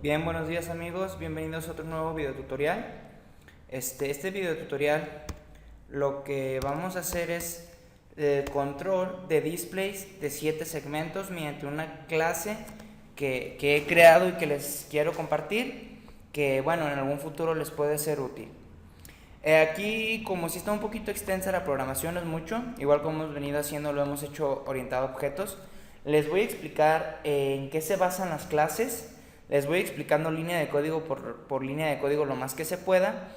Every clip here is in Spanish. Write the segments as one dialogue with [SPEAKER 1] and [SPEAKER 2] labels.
[SPEAKER 1] Bien, buenos días amigos, bienvenidos a otro nuevo video tutorial. Este video tutorial lo que vamos a hacer es el control de displays de 7 segmentos mediante una clase que he creado y que les quiero compartir, que bueno, en algún futuro les puede ser útil. Aquí, como si está un poquito extensa la programación, no es mucho, igual como hemos venido haciendo, lo hemos hecho orientado a objetos. Les voy a explicar en qué se basan las clases. Les voy explicando línea de código por línea de código lo más que se pueda,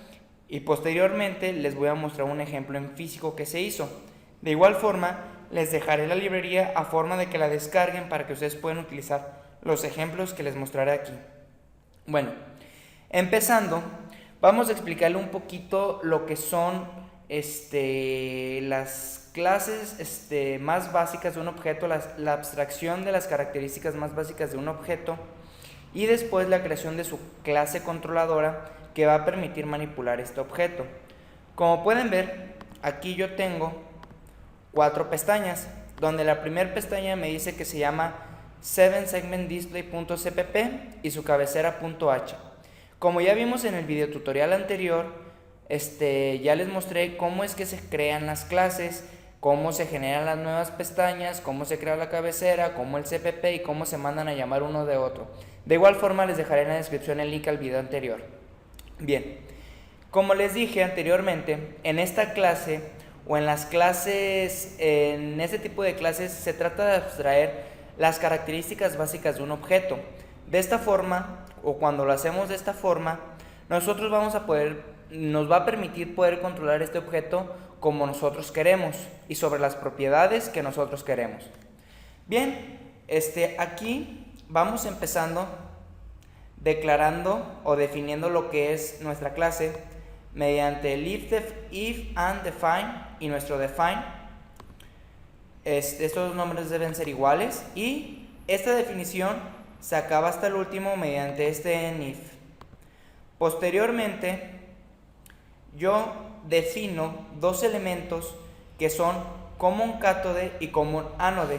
[SPEAKER 1] y posteriormente les voy a mostrar un ejemplo en físico que se hizo. De igual forma, les dejaré la librería a forma de que la descarguen para que ustedes puedan utilizar los ejemplos que les mostraré aquí. Bueno, empezando, vamos a explicarle un poquito lo que son las clases más básicas de un objeto, la abstracción de las características más básicas de un objeto, y después la creación de su clase controladora que va a permitir manipular este objeto. Como pueden ver, aquí yo tengo 4 pestañas, donde la primera pestaña me dice que se llama 7segmentDisplay.cpp y su cabecera .h. Como ya vimos en el video tutorial anterior, ya les mostré cómo es que se crean las clases, cómo se generan las nuevas pestañas, cómo se crea la cabecera, cómo el CPP y cómo se mandan a llamar uno de otro. De igual forma les dejaré en la descripción el link al video anterior. Bien, como les dije anteriormente, en esta clase o en las clases, en este tipo de clases se trata de abstraer las características básicas de un objeto. De esta forma, o cuando lo hacemos de esta forma, nosotros nos va a permitir poder controlar este objeto como nosotros queremos y sobre las propiedades que nosotros queremos. Bien, aquí vamos empezando declarando o definiendo lo que es nuestra clase mediante el if and define y nuestro define. Estos dos nombres deben ser iguales y esta definición se acaba hasta el último mediante este if. Posteriormente, yo defino dos elementos que son common cathode y common anode.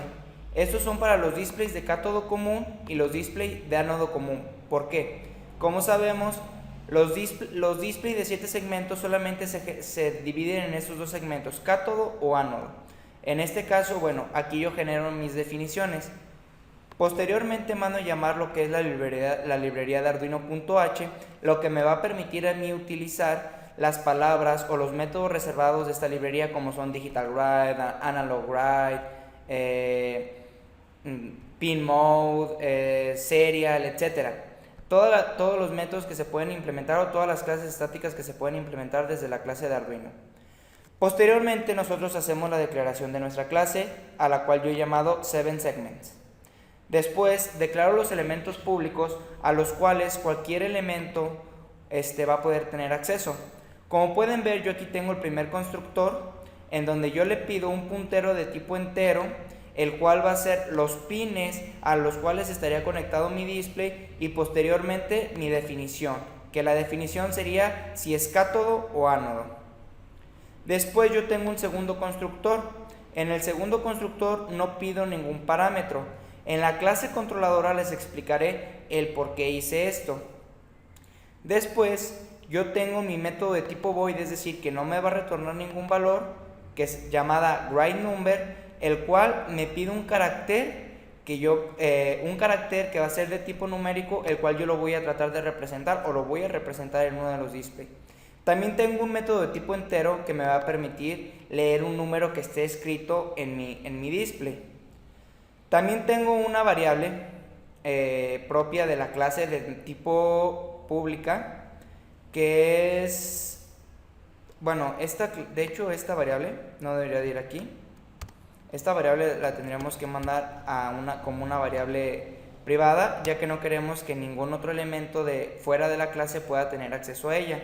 [SPEAKER 1] Estos son para los displays de cátodo común y los displays de ánodo común. ¿Por qué? Como sabemos, los displays de 7 segmentos solamente se dividen en estos dos segmentos, cátodo o ánodo. En este caso, bueno, aquí yo genero mis definiciones. Posteriormente mando a llamar lo que es la librería de Arduino.h, lo que me va a permitir a mí utilizar las palabras o los métodos reservados de esta librería, como son digital write, analog write, pin mode, serial, etc. Todos los métodos que se pueden implementar o todas las clases estáticas que se pueden implementar desde la clase de Arduino. Posteriormente nosotros hacemos la declaración de nuestra clase, a la cual yo he llamado 7segments. Después declaro los elementos públicos a los cuales cualquier elemento va a poder tener acceso. Como pueden ver, yo aquí tengo el primer constructor, en donde yo le pido un puntero de tipo entero, el cual va a ser los pines a los cuales estaría conectado mi display, y posteriormente mi definición, que la definición sería si es cátodo o ánodo. Después yo tengo un segundo constructor. En el segundo constructor no pido ningún parámetro. En la clase controladora les explicaré el por qué hice esto. Después yo tengo mi método de tipo void, es decir, que no me va a retornar ningún valor, que es llamada writeNumber, el cual me pide un carácter un carácter que va a ser de tipo numérico, el cual yo lo voy a tratar de representar o lo voy a representar en uno de los displays. También tengo un método de tipo entero que me va a permitir leer un número que esté escrito en mi display. También tengo una variable propia de la clase de tipo pública, que es, bueno, de hecho esta variable no debería de ir aquí. Esta variable la tendríamos que mandar como una variable privada, ya que no queremos que ningún otro elemento de fuera de la clase pueda tener acceso a ella.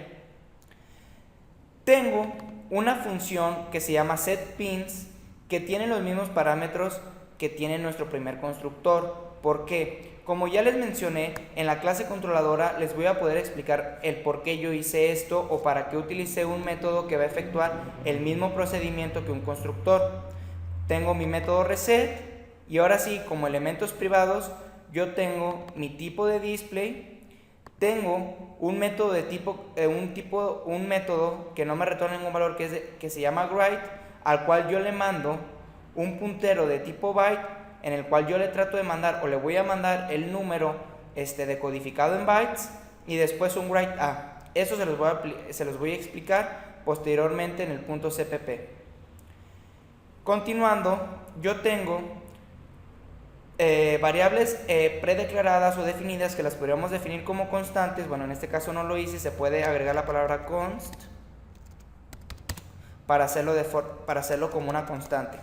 [SPEAKER 1] Tengo una función que se llama setPins, que tiene los mismos parámetros que tiene nuestro primer constructor. ¿Por qué? Como ya les mencioné, en la clase controladora les voy a poder explicar el por qué yo hice esto o para qué utilicé un método que va a efectuar el mismo procedimiento que un constructor. Tengo mi método reset y ahora sí, como elementos privados, yo tengo mi tipo de display tengo un método de un método que no me retorna ningún valor, que se llama write, al cual yo le mando un puntero de tipo byte, en el cual yo le trato de mandar, o le voy a mandar el número decodificado en bytes, y después un write a. Eso se los voy a explicar posteriormente en el punto CPP. Continuando, yo tengo variables predeclaradas o definidas, que las podríamos definir como constantes. Bueno, en este caso no lo hice, se puede agregar la palabra const para hacerlo como una constante.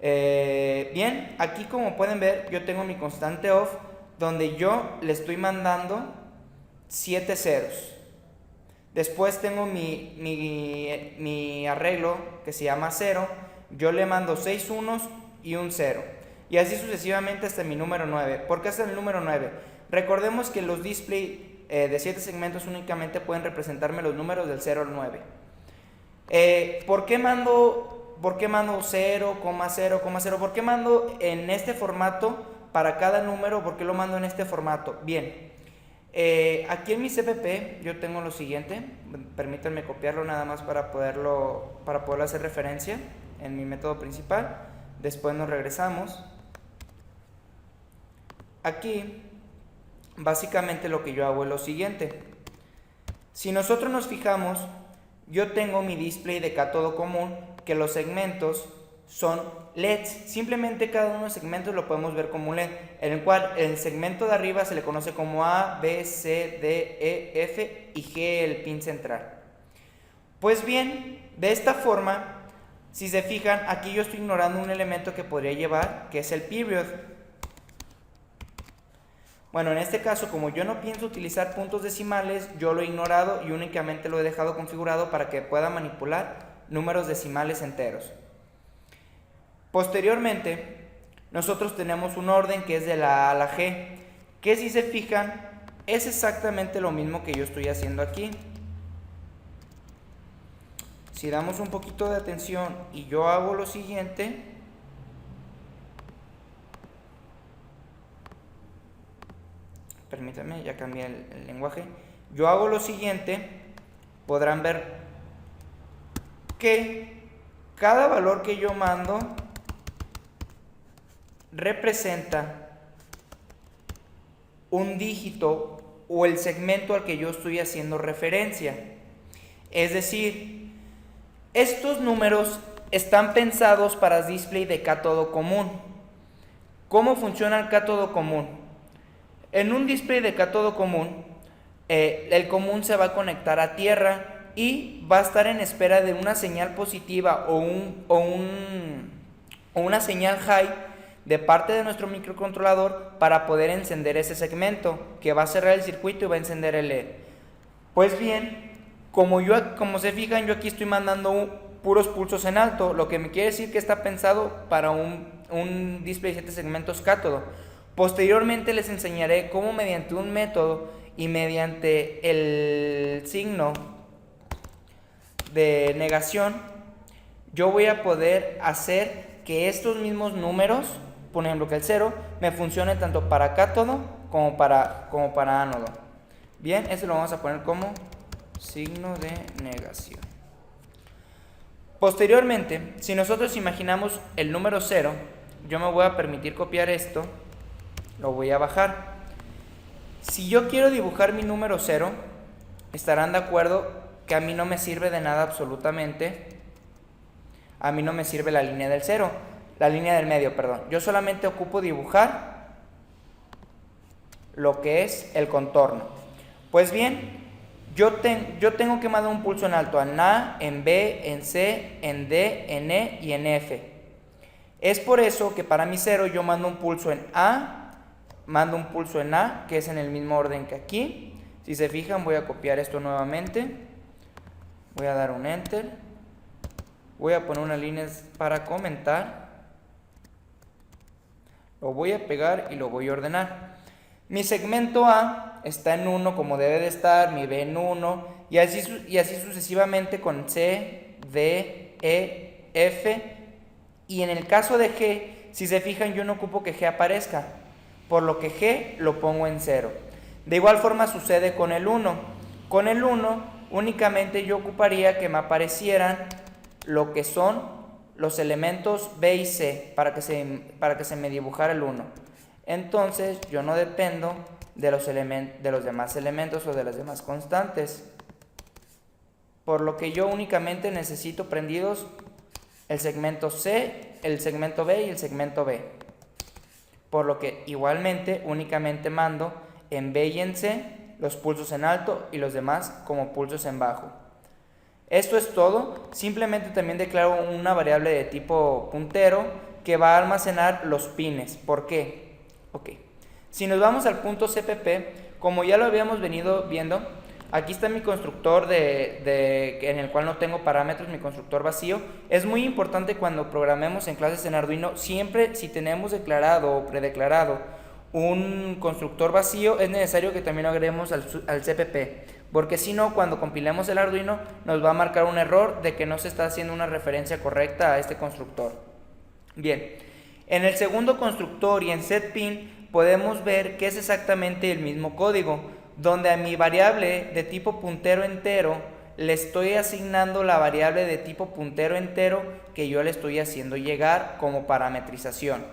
[SPEAKER 1] Bien, aquí como pueden ver, yo tengo mi constante of, donde yo le estoy mandando 7 ceros. Después tengo mi arreglo que se llama 0, yo le mando 6 unos y un 0. Y así sucesivamente hasta mi número 9. ¿Por qué hasta el número 9? Recordemos que los display de 7 segmentos únicamente pueden representarme los números del 0 al 9. ¿Por qué mando 0,0,0? ¿Por qué mando en este formato para cada número? ¿Por qué lo mando en este formato? Bien, aquí en mi CPP yo tengo lo siguiente. Permítanme copiarlo nada más para poderlo hacer referencia en mi método principal. Después nos regresamos. Aquí, básicamente lo que yo hago es lo siguiente. Si nosotros nos fijamos, yo tengo mi display de cátodo común, que los segmentos son LEDs. Simplemente cada uno de los segmentos lo podemos ver como un LED, en el cual el segmento de arriba se le conoce como A, B, C, D, E, F y G, el pin central. Pues bien, de esta forma, si se fijan, aquí yo estoy ignorando un elemento que podría llevar, que es el period. Bueno, en este caso, como yo no pienso utilizar puntos decimales, yo lo he ignorado y únicamente lo he dejado configurado para que pueda manipular números decimales enteros. Posteriormente, nosotros tenemos un orden que es de la A a la G, que si se fijan, es exactamente lo mismo que yo estoy haciendo aquí. Si damos un poquito de atención y yo hago lo siguiente, permítanme, ya cambié el lenguaje. Yo hago lo siguiente, podrán ver que cada valor que yo mando representa un dígito o el segmento al que yo estoy haciendo referencia. Es decir, estos números están pensados para display de cátodo común. ¿Cómo funciona el cátodo común? En un display de cátodo común, el común se va a conectar a tierra y va a estar en espera de una señal positiva o una señal high de parte de nuestro microcontrolador para poder encender ese segmento, que va a cerrar el circuito y va a encender el LED. Pues bien, como se fijan, yo aquí estoy mandando puros pulsos en alto, lo que me quiere decir que está pensado para un display de 7 segmentos cátodo. Posteriormente les enseñaré cómo mediante un método y mediante el signo de negación, yo voy a poder hacer que estos mismos números, por ejemplo que el 0, me funcione tanto para cátodo como para ánodo. Bien, eso lo vamos a poner como signo de negación. Posteriormente, si nosotros imaginamos el número 0, yo me voy a permitir copiar esto, lo voy a bajar. Si yo quiero dibujar mi número 0, estarán de acuerdo que a mí no me sirve de nada absolutamente. A mí no me sirve la línea del 0, la línea del medio, perdón. Yo solamente ocupo dibujar lo que es el contorno. Pues bien, yo tengo que mandar un pulso en alto en A, en B, en C, en D, en E y en F. Es por eso que para mi 0 yo mando un pulso en A, mando un pulso en A, que es en el mismo orden que aquí. Si se fijan, voy a copiar esto nuevamente. Voy a dar un Enter. Voy a poner unas líneas para comentar. Lo voy a pegar y lo voy a ordenar. Mi segmento A está en 1 como debe de estar, mi B en 1, y así sucesivamente con C, D, E, F. Y en el caso de G, si se fijan, yo no ocupo que G aparezca, por lo que G lo pongo en 0. De igual forma sucede con el 1. Con el 1 únicamente yo ocuparía que me aparecieran lo que son los elementos B y C para que se me dibujara el 1. Entonces yo no dependo de los demás elementos o de las demás constantes. Por lo que yo únicamente necesito prendidos el segmento C, el segmento B y el segmento B. Por lo que igualmente únicamente mando en B y en C los pulsos en alto y los demás como pulsos en bajo. Esto es todo. Simplemente también declaro una variable de tipo puntero que va a almacenar los pines. ¿Por qué? Ok. Si nos vamos al punto CPP, como ya lo habíamos venido viendo, aquí está mi constructor en el cual no tengo parámetros, mi constructor vacío. Es muy importante cuando programemos en clases en Arduino, siempre si tenemos declarado o predeclarado un constructor vacío, es necesario que también lo agreguemos al CPP, porque si no, cuando compilemos el Arduino nos va a marcar un error de que no se está haciendo una referencia correcta a este constructor. Bien, en el segundo constructor y en setPin podemos ver que es exactamente el mismo código, donde a mi variable de tipo puntero entero le estoy asignando la variable de tipo puntero entero que yo le estoy haciendo llegar como parametrización.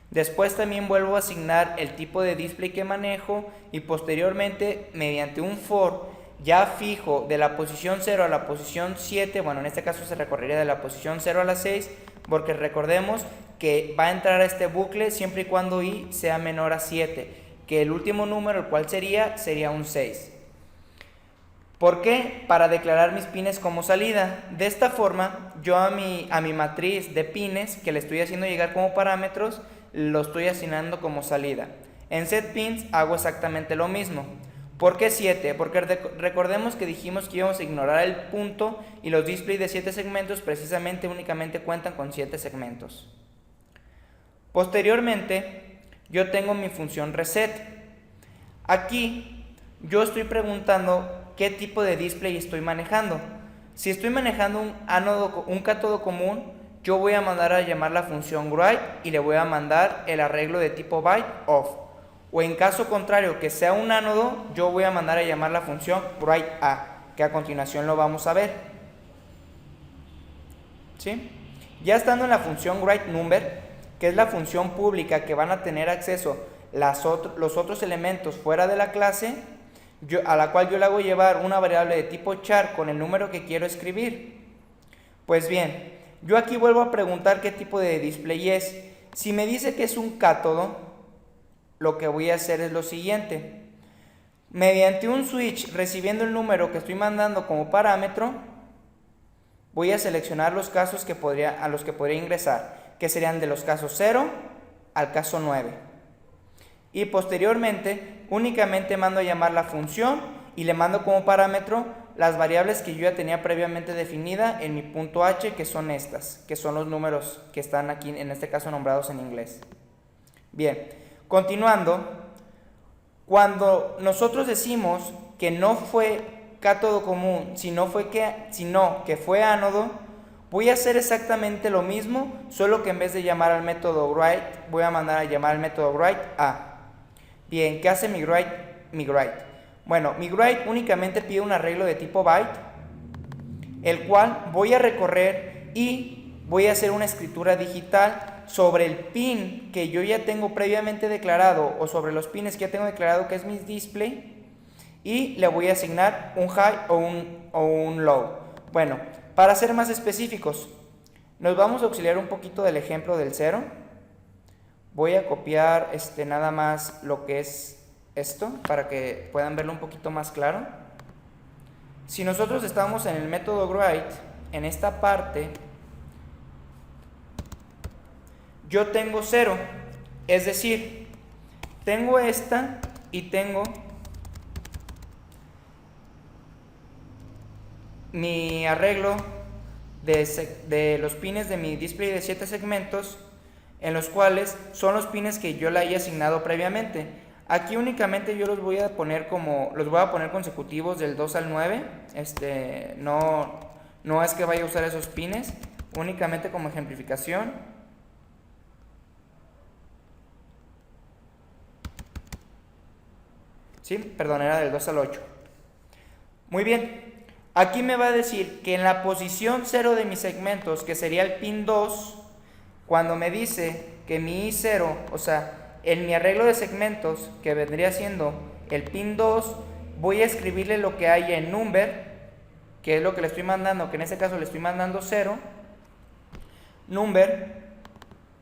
[SPEAKER 1] Después también vuelvo a asignar el tipo de display que manejo y posteriormente mediante un for ya fijo de la posición 0 a la posición 7, bueno en este caso se recorrería de la posición 0 a la 6, porque recordemos que va a entrar a este bucle siempre y cuando i sea menor a 7, que el último número, el cual sería un 6. ¿Por qué? Para declarar mis pines como salida. De esta forma, yo a mi matriz de pines que le estoy haciendo llegar como parámetros, lo estoy asignando como salida. En setPins hago exactamente lo mismo. ¿Por qué 7? Porque recordemos que dijimos que íbamos a ignorar el punto y los displays de 7 segmentos precisamente únicamente cuentan con 7 segmentos. Posteriormente, yo tengo mi función reset. Aquí yo estoy preguntando qué tipo de display estoy manejando. Si estoy manejando un cátodo común, yo voy a mandar a llamar la función write y le voy a mandar el arreglo de tipo byte off. O en caso contrario, que sea un ánodo, yo voy a mandar a llamar la función write a, que a continuación lo vamos a ver. ¿Sí? Ya estando en la función write number, que es la función pública que van a tener acceso los otros elementos fuera de la clase, a la cual yo le hago llevar una variable de tipo char con el número que quiero escribir. Pues bien, yo aquí vuelvo a preguntar qué tipo de display es. Si me dice que es un cátodo, lo que voy a hacer es lo siguiente. Mediante un switch recibiendo el número que estoy mandando como parámetro, voy a seleccionar los casos a los que podría ingresar, que serían de los casos 0 al caso 9. Y posteriormente únicamente mando a llamar la función y le mando como parámetro las variables que yo ya tenía previamente definida en mi punto h, que son estas, que son los números que están aquí en este caso nombrados en inglés. Bien, continuando, cuando nosotros decimos que no fue cátodo común, sino que fue ánodo, voy a hacer exactamente lo mismo, solo que en vez de llamar al método write, voy a mandar a llamar al método write a. Bien, ¿qué hace mi write? Bueno, mi write únicamente pide un arreglo de tipo byte, el cual voy a recorrer y voy a hacer una escritura digital sobre el pin que yo ya tengo previamente declarado o sobre los pines que ya tengo declarado que es mi display, y le voy a asignar un high o un low. Bueno, para ser más específicos, nos vamos a auxiliar un poquito del ejemplo del 0. Voy a copiar nada más lo que es esto para que puedan verlo un poquito más claro. Si nosotros estamos en el método write, en esta parte, yo tengo 0, es decir, tengo esta y tengo mi arreglo de los pines de mi display de 7 segmentos, en los cuales son los pines que yo le haya asignado previamente. Aquí únicamente yo los voy a poner consecutivos del 2 al 9. No es que vaya a usar esos pines, únicamente como ejemplificación. ¿Sí? Perdón, era del 2 al 8. Muy bien. Aquí me va a decir que en la posición 0 de mis segmentos, que sería el pin 2, cuando me dice que mi I0, o sea, en mi arreglo de segmentos, que vendría siendo el pin 2, voy a escribirle lo que hay en number, que es lo que le estoy mandando, que en este caso le estoy mandando 0, number,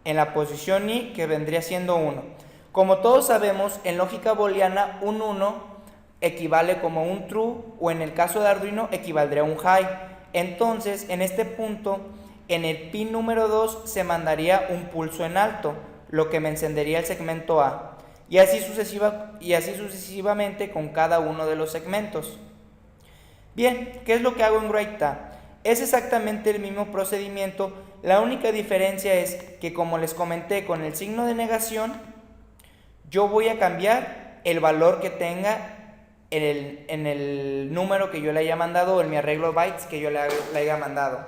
[SPEAKER 1] en la posición I, que vendría siendo 1. Como todos sabemos, en lógica booleana, un 1 equivale como un true, o en el caso de Arduino equivaldría a un high. Entonces, en este punto, en el pin número 2 se mandaría un pulso en alto, lo que me encendería el segmento A, y así sucesivamente con cada uno de los segmentos. Bien, ¿qué es lo que hago en WriteA? Es exactamente el mismo procedimiento, la única diferencia es que, como les comenté, con el signo de negación, yo voy a cambiar el valor que tenga en el número que yo le haya mandado, o en mi arreglo bytes que yo le haya mandado.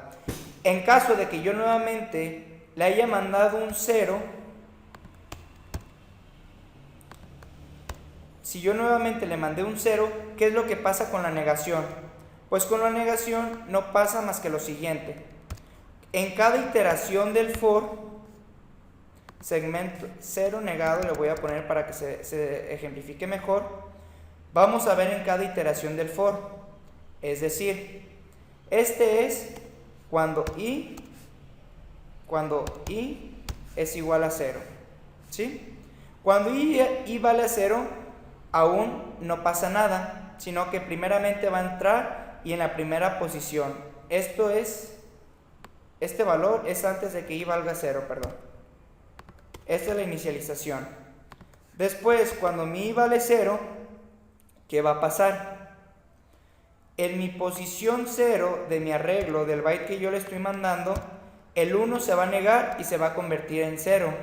[SPEAKER 1] En caso de que yo nuevamente le haya mandado un 0, si yo nuevamente le mandé un 0, ¿qué es lo que pasa con la negación? Pues con la negación no pasa más que lo siguiente. En cada iteración del for, segmento 0 negado, le voy a poner para que se ejemplifique mejor, vamos a ver en cada iteración del for. Es decir, este es cuando i es igual a 0. ¿Sí? Cuando i vale a 0, aún no pasa nada, sino que primeramente va a entrar y en la primera posición. Esto es, este valor es antes de que i valga 0, perdón. Esta es la inicialización. Después, cuando mi i vale 0, ¿qué va a pasar? En mi posición 0 de mi arreglo del byte que yo le estoy mandando, el 1 se va a negar y se va a convertir en 0.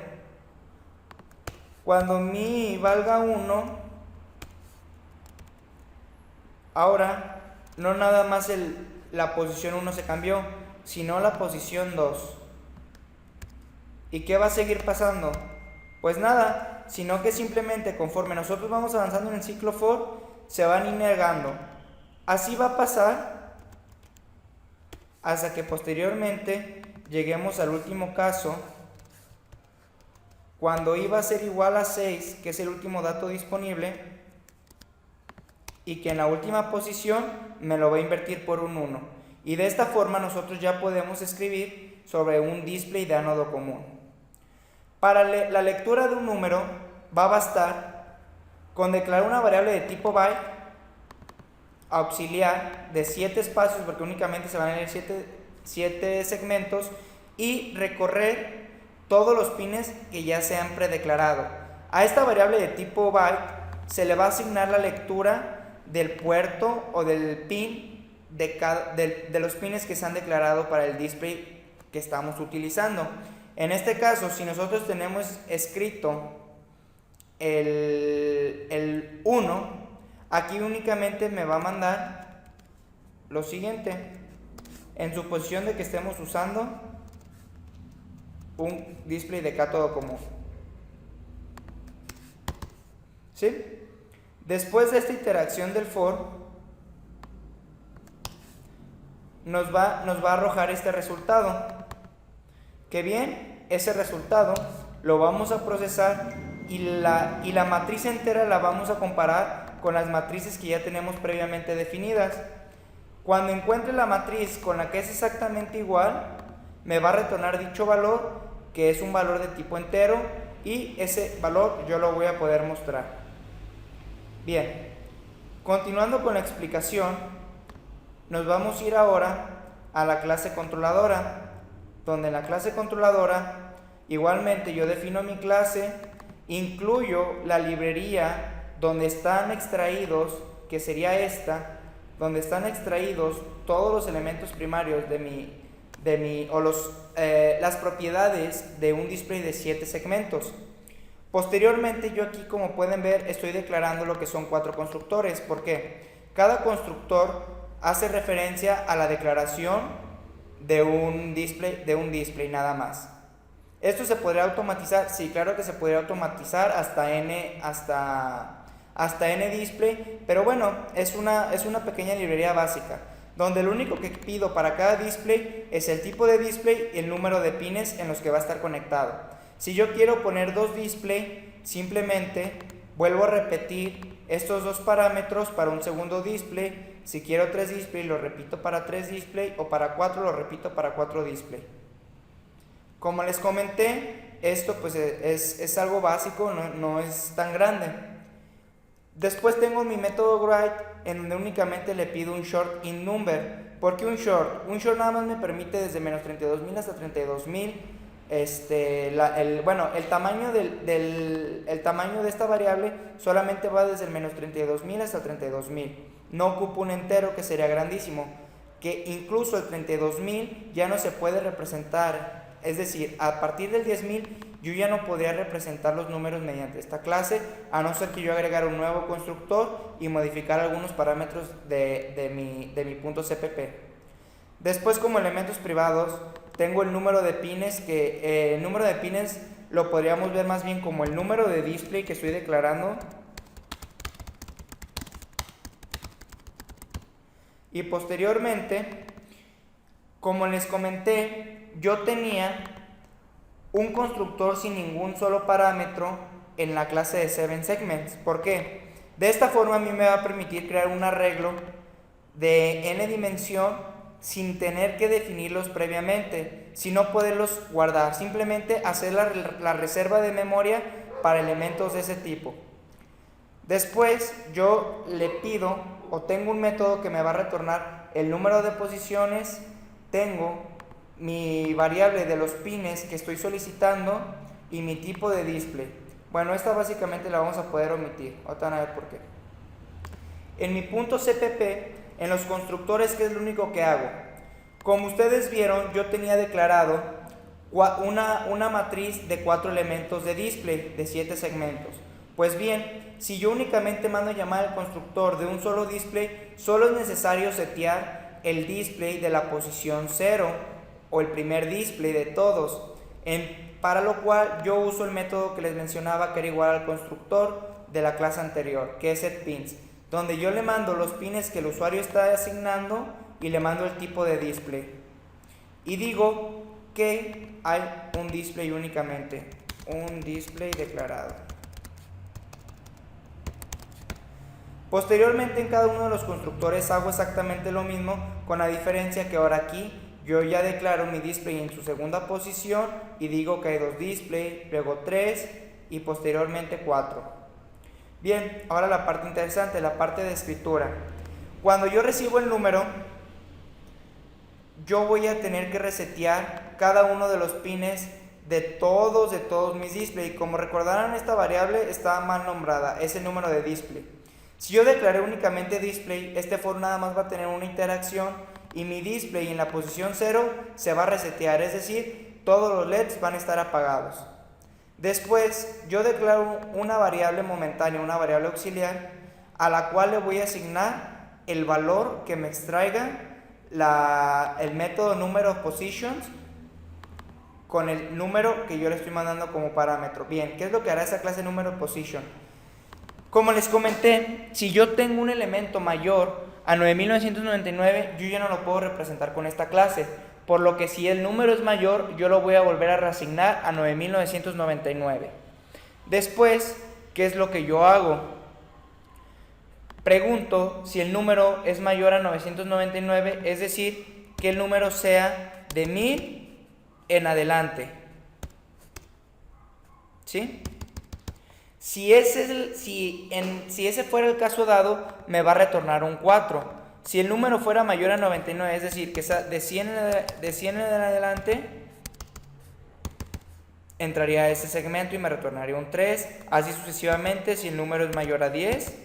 [SPEAKER 1] Cuando mi i valga 1, ahora no nada más la posición 1 se cambió, sino la posición 2. ¿Y qué va a seguir pasando? Pues nada, sino que simplemente conforme nosotros vamos avanzando en el ciclo for, se van a ir negando. Así va a pasar hasta que posteriormente lleguemos al último caso, cuando i va a ser igual a 6, que es el último dato disponible, y que en la última posición me lo va a invertir por un 1. Y de esta forma nosotros ya podemos escribir sobre un display de ánodo común. Para la lectura de un número va a bastar con declarar una variable de tipo byte auxiliar de 7 espacios, porque únicamente se van a leer 7 segmentos, y recorrer todos los pines que ya se han predeclarado. A esta variable de tipo byte se le va a asignar la lectura del puerto o del pin de los pines que se han declarado para el display que estamos utilizando. En este caso, si nosotros tenemos escrito el 1, aquí únicamente me va a mandar lo siguiente, en suposición de que estemos usando un display de cátodo común. ¿Sí? Después de esta interacción del for, nos va a arrojar este resultado. Que bien, ese resultado lo vamos a procesar y la matriz entera la vamos a comparar con las matrices que ya tenemos previamente definidas. Cuando encuentre la matriz con la que es exactamente igual, me va a retornar dicho valor, que es un valor de tipo entero, y ese valor yo lo voy a poder mostrar. Bien, continuando con la explicación, nos vamos a ir ahora a la clase controladora, donde en la clase controladora igualmente yo defino mi clase, incluyo la librería donde están extraídos, que sería esta, donde están extraídos todos los elementos primarios las propiedades de un display de 7 segmentos. Posteriormente, yo aquí, como pueden ver, estoy declarando lo que son 4 constructores, porque cada constructor hace referencia a la declaración de un display nada más. ¿Esto se podría automatizar? Sí, claro que se podría automatizar hasta hasta NDisplay, pero bueno, es una pequeña librería básica, donde lo único que pido para cada display es el tipo de display y el número de pines en los que va a estar conectado. Si yo quiero poner 2 display, simplemente vuelvo a repetir estos 2 parámetros para un segundo display. Si quiero 3 display, lo repito para 3 display, o para 4 lo repito para 4 display. Como les comenté, esto pues es algo básico, no es tan grande. Después tengo mi método write, en donde únicamente le pido un short in number. ¿Por qué un short? Un short nada más me permite desde menos 32.000 hasta 32.000. El tamaño el tamaño de esta variable solamente va desde el menos 32.000 hasta 32.000. No ocupo un entero, que sería grandísimo, que incluso el 32.000 ya no se puede representar. Es decir, a partir del 10.000 yo ya no podría representar los números mediante esta clase, a no ser que yo agregara un nuevo constructor y modificar algunos parámetros de mi punto CPP. Después, como elementos privados, tengo el número de pines, que el número de pines lo podríamos ver más bien como el número de display que estoy declarando. Y posteriormente, como les comenté, yo tenía un constructor sin ningún solo parámetro en la clase de 7 segments. ¿Por qué? De esta forma a mí me va a permitir crear un arreglo de n dimensión sin tener que definirlos previamente, sino poderlos guardar, simplemente hacer la reserva de memoria para elementos de ese tipo. Después yo le pido, o tengo un método que me va a retornar el número de posiciones, tengo mi variable de los pines que estoy solicitando y mi tipo de display. Bueno, esta básicamente la vamos a poder omitir, ahorita van a ver por qué. En mi punto CPP, en los constructores, ¿qué es lo único que hago? Como ustedes vieron, yo tenía declarado una matriz de 4 elementos de display de 7 segmentos. Pues bien, si yo únicamente mando llamar al constructor de un solo display, solo es necesario setear el display de la posición 0 o el primer display de todos, para lo cual yo uso el método que les mencionaba, que era igual al constructor de la clase anterior, que es setPins, donde yo le mando los pines que el usuario está asignando y le mando el tipo de display. Y digo que hay un display únicamente, un display declarado. Posteriormente, en cada uno de los constructores hago exactamente lo mismo, con la diferencia que ahora aquí yo ya declaro mi display en su segunda posición y digo que hay 2 display, luego 3 y posteriormente 4. Bien, ahora la parte interesante, la parte de escritura. Cuando yo recibo el número, yo voy a tener que resetear cada uno de los pines de todos mis displays. Como recordarán, esta variable está mal nombrada, es el número de display. Si yo declaré únicamente display, este for nada más va a tener una interacción y mi display en la posición 0 se va a resetear, es decir, todos los LEDs van a estar apagados. Después yo declaro una variable momentánea, una variable auxiliar, a la cual le voy a asignar el valor que me extraiga el método number of positions con el número que yo le estoy mandando como parámetro. Bien, ¿qué es lo que hará esa clase number of position? Como les comenté, si yo tengo un elemento mayor a 9999, yo ya no lo puedo representar con esta clase, por lo que si el número es mayor, yo lo voy a volver a reasignar a 9999. Después, ¿qué es lo que yo hago? Pregunto si el número es mayor a 999, es decir, que el número sea de 1000 en adelante. ¿Sí? Si ese fuera el caso dado, me va a retornar un 4. Si el número fuera mayor a 99, es decir, que sea de 100 en adelante, entraría a ese segmento y me retornaría un 3. Así sucesivamente, si el número es mayor a 10.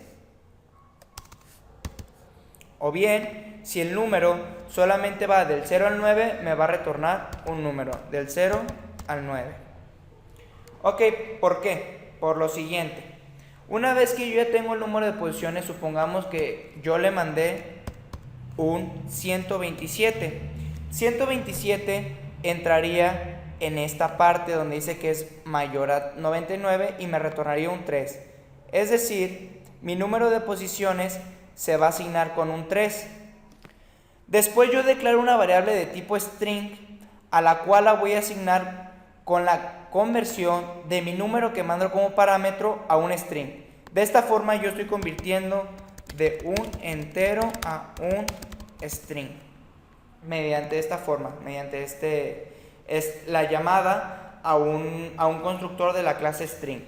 [SPEAKER 1] O bien, si el número solamente va del 0 al 9, me va a retornar un número, del 0 al 9. Ok, ¿por qué? Por lo siguiente. Una vez que yo ya tengo el número de posiciones, supongamos que yo le mandé un 127. 127 entraría en esta parte donde dice que es mayor a 99 y me retornaría un 3. Es decir, mi número de posiciones se va a asignar con un 3. Después yo declaro una variable de tipo string a la cual la voy a asignar con la conversión de mi número que mando como parámetro a un string. De esta forma yo estoy convirtiendo de un entero a un string. Mediante esta forma, mediante es la llamada a un constructor de la clase string.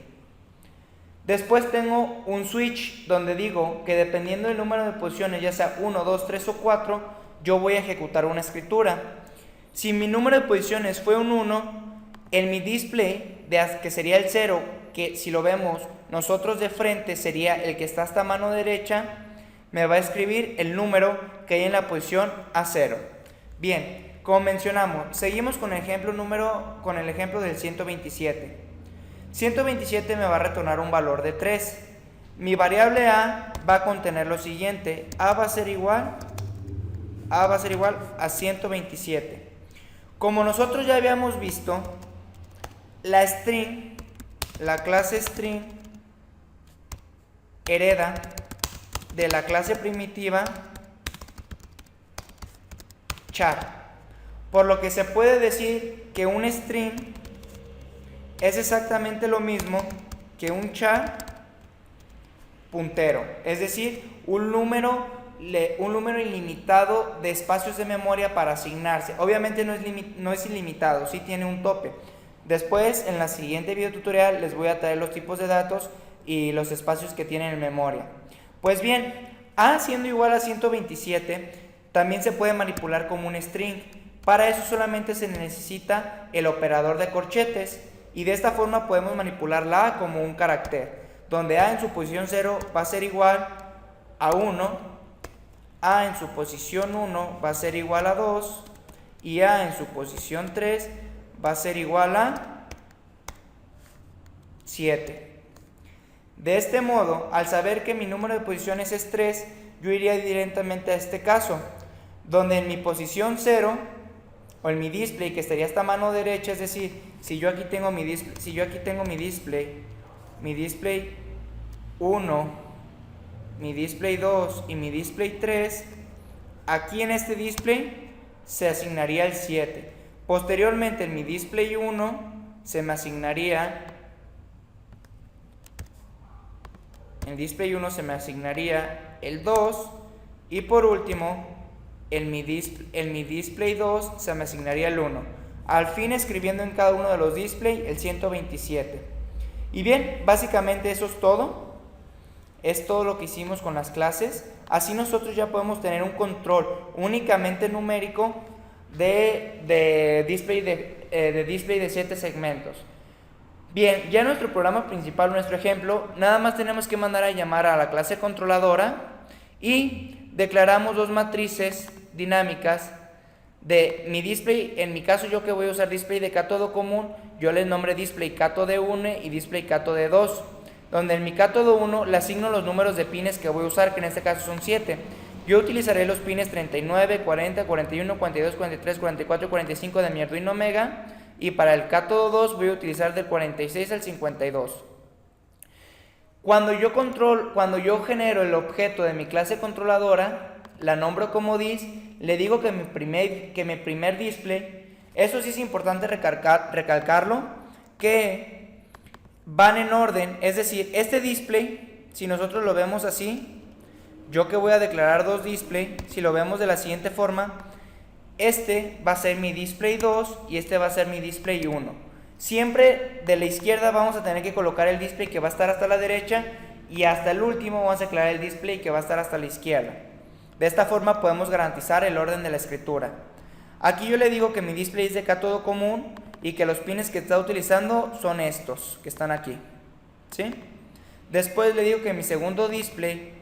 [SPEAKER 1] Después tengo un switch donde digo que dependiendo del número de posiciones, ya sea 1, 2, 3 o 4, yo voy a ejecutar una escritura. Si mi número de posiciones fue un 1, en mi display, que sería el 0, que si lo vemos nosotros de frente sería el que está hasta mano derecha, me va a escribir el número que hay en la posición A0. Bien, como mencionamos, seguimos con el ejemplo del 127. 127 me va a retornar un valor de 3. Mi variable A va a contener lo siguiente: A va a ser igual a 127. Como nosotros ya habíamos visto, la clase string hereda de la clase primitiva char, por lo que se puede decir que un string es exactamente lo mismo que un char puntero, es decir, un número ilimitado de espacios de memoria para asignarse. Obviamente no es ilimitado, sí tiene un tope. Después, en la siguiente video tutorial, les voy a traer los tipos de datos y los espacios que tienen en memoria. Pues bien, A siendo igual a 127, también se puede manipular como un string. Para eso solamente se necesita el operador de corchetes, y de esta forma podemos manipular la A como un carácter, donde A en su posición 0 va a ser igual a 1, A en su posición 1 va a ser igual a 2, y A en su posición 3 va a ser igual a 7. De este modo, al saber que mi número de posiciones es 3, yo iría directamente a este caso, donde en mi posición 0, o en mi display, que estaría hasta mano derecha, es decir, si yo aquí tengo mi display 1, mi display 2 y mi display 3, aquí en este display se asignaría el 7. Posteriormente en mi display 1 se me asignaría el 2, y por último en mi display 2 se me asignaría el 1, al fin escribiendo en cada uno de los displays el 127. Y bien, básicamente eso es todo lo que hicimos con las clases. Así nosotros ya podemos tener un control únicamente numérico de display de 7 segmentos. Bien, ya nuestro programa principal, nuestro ejemplo, nada más tenemos que mandar a llamar a la clase controladora y declaramos dos matrices dinámicas de mi display. En mi caso, yo que voy a usar display de cátodo común, yo les nombré display cátodo 1 y display cátodo 2, donde en mi cátodo 1 le asigno los números de pines que voy a usar, que en este caso son 7. Yo utilizaré los pines 39, 40, 41, 42, 43, 44 y 45 de mi Arduino Mega, y para el cátodo 2 voy a utilizar del 46 al 52. Cuando yo genero el objeto de mi clase controladora, la nombro como dis, le digo que mi primer display, eso sí es importante recalcarlo, que van en orden, es decir, este display, si nosotros lo vemos así, yo que voy a declarar dos display, si lo vemos de la siguiente forma, este va a ser mi display 2 y este va a ser mi display 1. Siempre de la izquierda vamos a tener que colocar el display que va a estar hasta la derecha, y hasta el último vamos a declarar el display que va a estar hasta la izquierda. De esta forma podemos garantizar el orden de la escritura. Aquí yo le digo que mi display es de cátodo común y que los pines que está utilizando son estos que están aquí, ¿sí? Después le digo que mi segundo display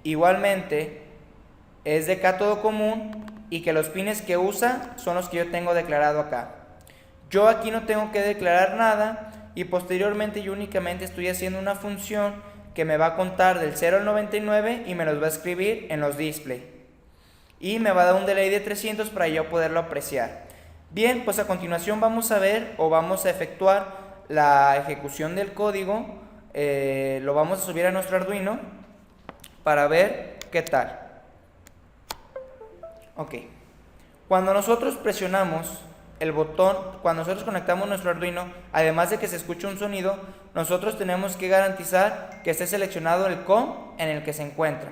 [SPEAKER 1] igualmente es de cátodo común y que los pines que usa son los que yo tengo declarado acá. Yo aquí no tengo que declarar nada, y posteriormente yo únicamente estoy haciendo una función que me va a contar del 0 al 99 y me los va a escribir en los display. Y me va a dar un delay de 300 para yo poderlo apreciar. Bien, pues a continuación vamos a ver o vamos a efectuar la ejecución del código. Lo vamos a subir a nuestro Arduino para ver qué tal. Ok. Cuando nosotros presionamos el botón, cuando nosotros conectamos nuestro Arduino, además de que se escuche un sonido, nosotros tenemos que garantizar que esté seleccionado el COM en el que se encuentra.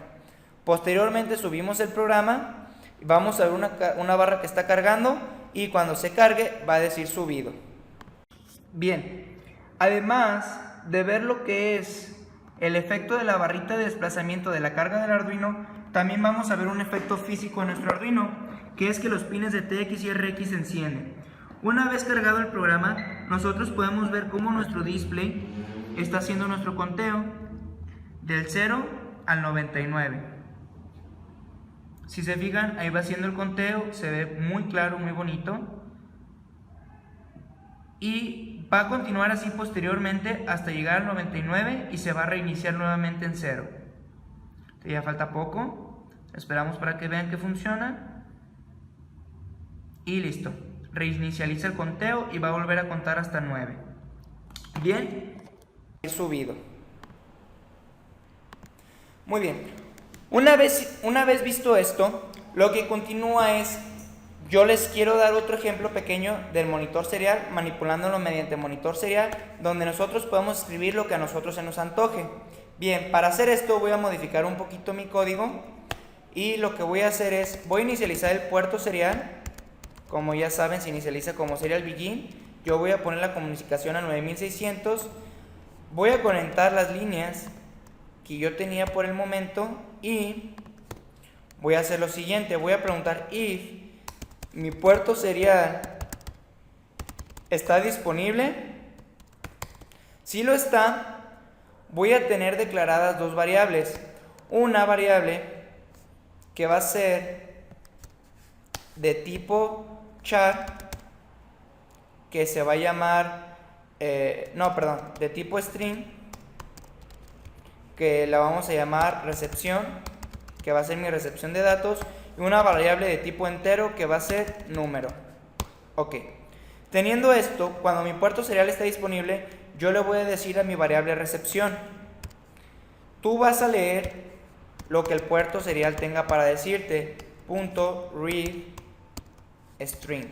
[SPEAKER 1] Posteriormente subimos el programa, vamos a ver una barra que está cargando y cuando se cargue va a decir subido. Bien, además de ver lo que es el efecto de la barrita de desplazamiento de la carga del Arduino, también vamos a ver un efecto físico en nuestro Arduino, que es que los pines de TX y RX se encienden. Una vez cargado el programa, nosotros podemos ver cómo nuestro display está haciendo nuestro conteo del 0 al 99. Si se fijan, ahí va haciendo el conteo, se ve muy claro, muy bonito. Y va a continuar así posteriormente hasta llegar al 99 y se va a reiniciar nuevamente en 0. Ya falta poco, esperamos para que vean que funciona. Y listo, reinicializa el conteo y va a volver a contar hasta 9. Bien, subido. Muy bien, una vez visto esto, lo que continúa es, yo les quiero dar otro ejemplo pequeño del monitor serial, manipulándolo mediante monitor serial, donde nosotros podemos escribir lo que a nosotros se nos antoje. Bien, para hacer esto voy a modificar un poquito mi código y lo que voy a hacer es, voy a inicializar el puerto serial. Como ya saben, se inicializa como serial begin. Yo voy a poner la comunicación a 9600. Voy a conectar las líneas que yo tenía por el momento y voy a hacer lo siguiente. Voy a preguntar if mi puerto serial está disponible. Si lo está, voy a tener declaradas dos variables. Una variable que va a ser de tipo char, que se va a llamar, de tipo string, que la vamos a llamar recepción, que va a ser mi recepción de datos, y una variable de tipo entero que va a ser número. Ok, teniendo esto, cuando mi puerto serial está disponible, yo le voy a decir a mi variable recepción, tú vas a leer lo que el puerto serial tenga para decirte, .read string.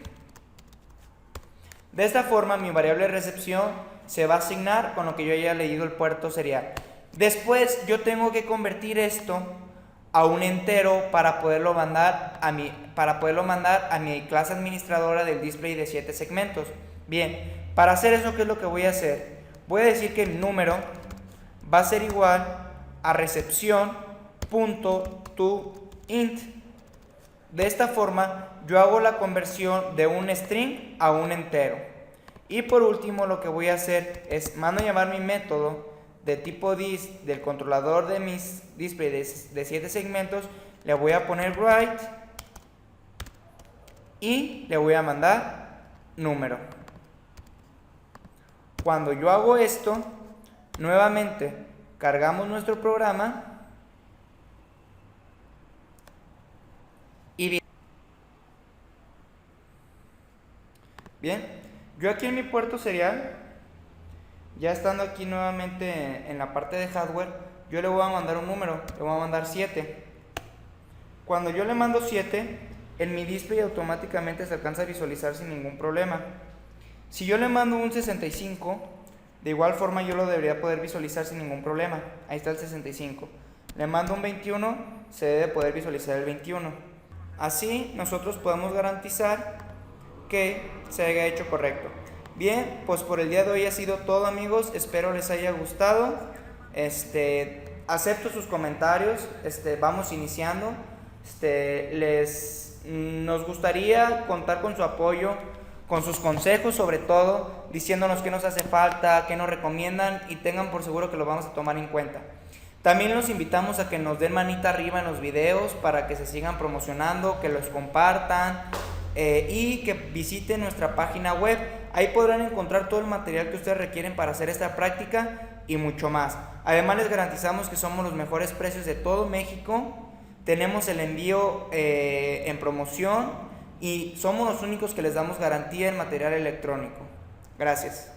[SPEAKER 1] De esta forma mi variable recepción se va a asignar con lo que yo haya leído el puerto serial. Después yo tengo que convertir esto a un entero para poderlo mandar a mi clase administradora del display de 7 segmentos. Bien, para hacer eso, ¿qué es lo que voy a hacer? Voy a decir que el número va a ser igual a recepción.toInt. De esta forma yo hago la conversión de un string a un entero. Y por último lo que voy a hacer es mando a llamar mi método de tipo dis del controlador de mis displays de 7 segmentos. Le voy a poner write y le voy a mandar número. Cuando yo hago esto, nuevamente cargamos nuestro programa y bien, yo aquí en mi puerto serial, ya estando aquí nuevamente en la parte de hardware, yo le voy a mandar un número, le voy a mandar 7. Cuando yo le mando 7, en mi display automáticamente se alcanza a visualizar sin ningún problema. Si yo le mando un 65, de igual forma yo lo debería poder visualizar sin ningún problema. Ahí está el 65. Le mando un 21, se debe poder visualizar el 21. Así nosotros podemos garantizar que se haya hecho correcto. Bien, pues por el día de hoy ha sido todo, amigos. Espero les haya gustado. Acepto sus comentarios. Vamos iniciando. Nos gustaría contar con su apoyo, con sus consejos sobre todo, diciéndonos qué nos hace falta, qué nos recomiendan, y tengan por seguro que lo vamos a tomar en cuenta. También los invitamos a que nos den manita arriba en los videos para que se sigan promocionando, que los compartan y que visiten nuestra página web. Ahí podrán encontrar todo el material que ustedes requieren para hacer esta práctica y mucho más. Además les garantizamos que somos los mejores precios de todo México. Tenemos el envío en promoción y somos los únicos que les damos garantía en material electrónico. Gracias.